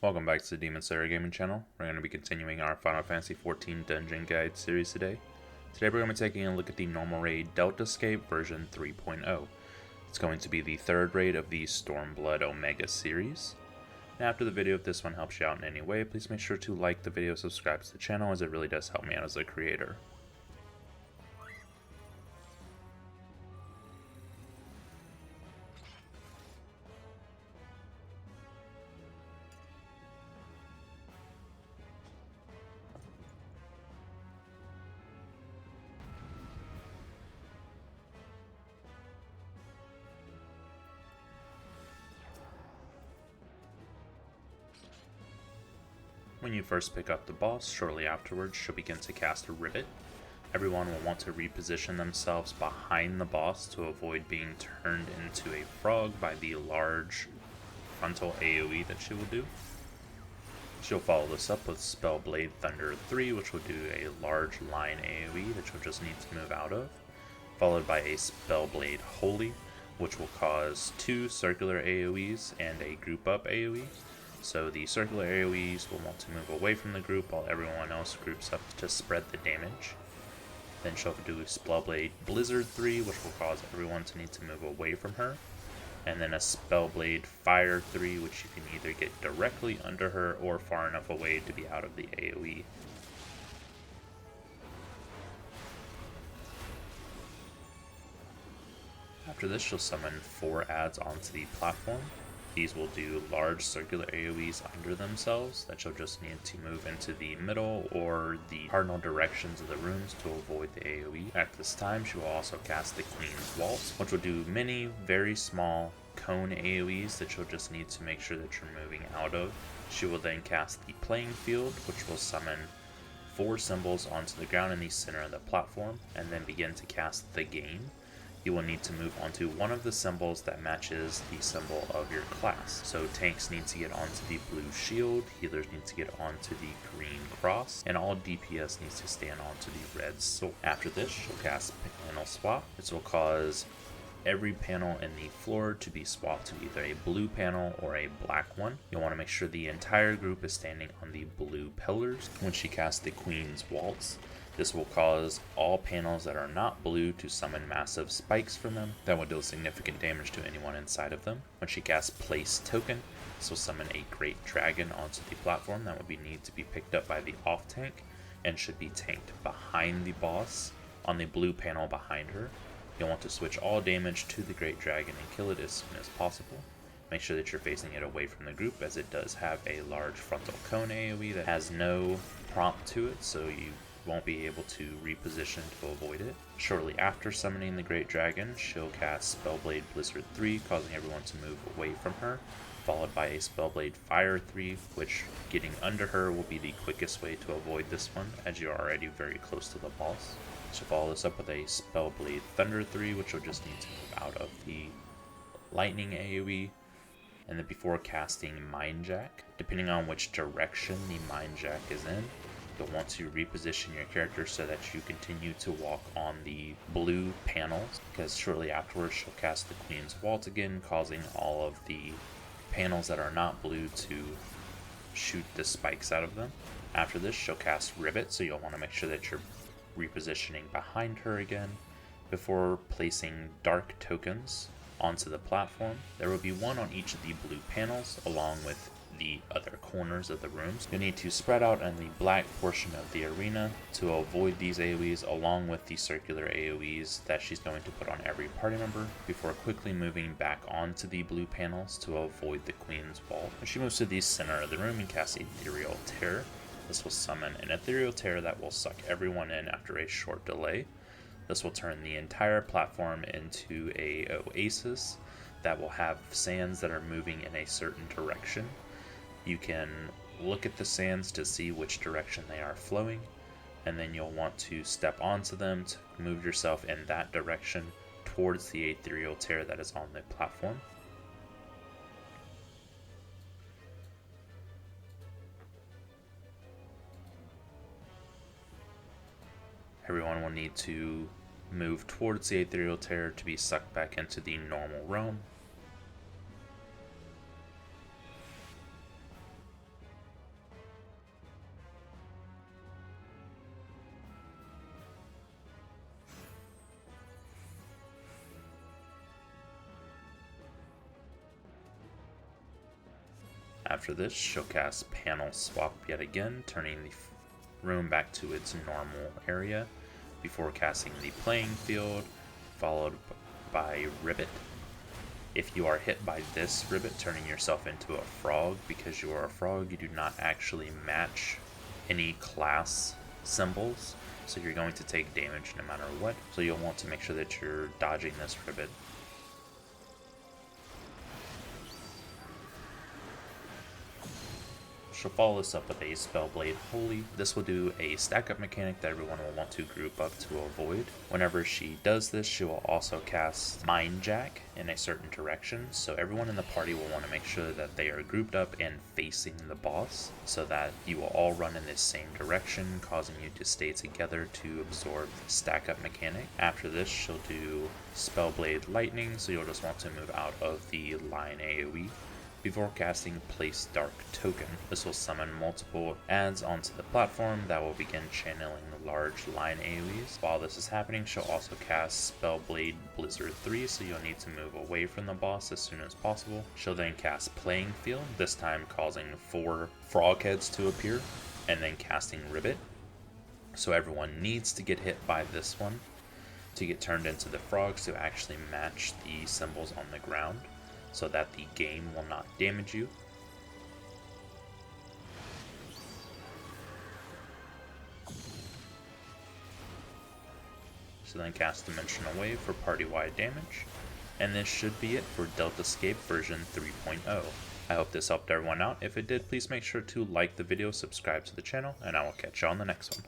Welcome back to the Demon Slayer Gaming channel. We're going to be continuing our Final Fantasy XIV Dungeon Guide series today. Today we're going to be taking a look at the normal raid Deltascape version 3.0. It's going to be the third raid of the Stormblood Omega series. And after the video, if this one helps you out in any way, please make sure to like the video, subscribe to the channel, as it really does help me out as a creator. When you first pick up the boss, shortly afterwards she'll begin to cast a rivet. Everyone will want to reposition themselves behind the boss to avoid being turned into a frog by the large frontal AoE that she will do. She'll follow this up with Spellblade Thunder 3, which will do a large line AoE that you'll just need to move out of, followed by a Spellblade Holy, which will cause 2 circular AoEs and a group up AoE. So the circular AoEs will want to move away from the group while everyone else groups up to spread the damage. Then she'll do Spellblade Blizzard 3, which will cause everyone to need to move away from her. And then a Spellblade Fire 3, which you can either get directly under her or far enough away to be out of the AoE. After this, she'll summon 4 adds onto the platform. These will do large circular AoEs under themselves that you'll just need to move into the middle or the cardinal directions of the rooms to avoid the AoE. At this time, she will also cast the Queen's Waltz, which will do many very small cone AoEs that you'll just need to make sure that you're moving out of. She will then cast the Playing Field, which will summon 4 symbols onto the ground in the center of the platform, and then begin to cast the Game. You will need to move onto one of the symbols that matches the symbol of your class. So tanks need to get onto the blue shield, healers need to get onto the green cross, and all DPS needs to stand onto the red sword. After this, she'll cast Panel Swap. This will cause every panel in the floor to be swapped to either a blue panel or a black one. You'll want to make sure the entire group is standing on the blue pillars. When she casts the Queen's Waltz, this will cause all panels that are not blue to summon massive spikes from them that will deal significant damage to anyone inside of them. When she casts Place Token, this will summon a Great Dragon onto the platform that will need to be picked up by the off tank and should be tanked behind the boss on the blue panel behind her. You'll want to switch all damage to the Great Dragon and kill it as soon as possible. Make sure that you're facing it away from the group, as it does have a large frontal cone AoE that has no prompt to it, so you won't be able to reposition to avoid it. Shortly after summoning the Great Dragon, she'll cast Spellblade Blizzard 3, causing everyone to move away from her, followed by a Spellblade Fire 3, which getting under her will be the quickest way to avoid this one, as you're already very close to the boss. She'll follow this up with a Spellblade Thunder 3, which you'll just need to move out of the lightning AoE, and then before casting Mind Jack, depending on which direction the Mind Jack is in, you'll want to reposition your character so that you continue to walk on the blue panels, because shortly afterwards she'll cast the Queen's Waltz again, causing all of the panels that are not blue to shoot the spikes out of them. After this, she'll cast Rivet, so you'll want to make sure that you're repositioning behind her again before placing dark tokens onto the platform. There will be 1 on each of the blue panels along with the other corners of the rooms. You'll need to spread out in the black portion of the arena to avoid these AoEs, along with the circular AoEs that she's going to put on every party member, before quickly moving back onto the blue panels to avoid the Queen's Waltz. When she moves to the center of the room and casts Ethereal Tear, this will summon an Ethereal Tear that will suck everyone in after a short delay. This will turn the entire platform into a oasis that will have sands that are moving in a certain direction. You can look at the sands to see which direction they are flowing, and then you'll want to step onto them to move yourself in that direction towards the Ethereal Tear that is on the platform. Everyone will need to move towards the Ethereal Tear to be sucked back into the normal realm. After this, she'll cast Panel Swap yet again, turning the room back to its normal area, before casting the Playing Field, followed by Ribbit. If you are hit by this Ribbit, turning yourself into a frog, because you are a frog, you do not actually match any class symbols, so you're going to take damage no matter what, so you'll want to make sure that you're dodging this Ribbit. She'll follow this up with a Spellblade Holy. This will do a stack up mechanic that everyone will want to group up to avoid. Whenever she does this, she will also cast Mind Jack in a certain direction, so everyone in the party will want to make sure that they are grouped up and facing the boss, so that you will all run in this same direction, causing you to stay together to absorb the stack up mechanic. After this, she'll do Spellblade Lightning, so you'll just want to move out of the line AoE. Before casting Place Dark Token, this will summon multiple adds onto the platform that will begin channeling large line AoEs. While this is happening, she'll also cast Spellblade Blizzard 3, so you'll need to move away from the boss as soon as possible. She'll then cast Playing Field, this time causing 4 frog heads to appear, and then casting Ribbit. So everyone needs to get hit by this one to get turned into the frogs to actually match the symbols on the ground, so that the game will not damage you. So then cast Dimensional Wave for party-wide damage, and this should be it for Deltascape version 3.0. I hope this helped everyone out. If it did, please make sure to like the video, subscribe to the channel, and I will catch you on the next one.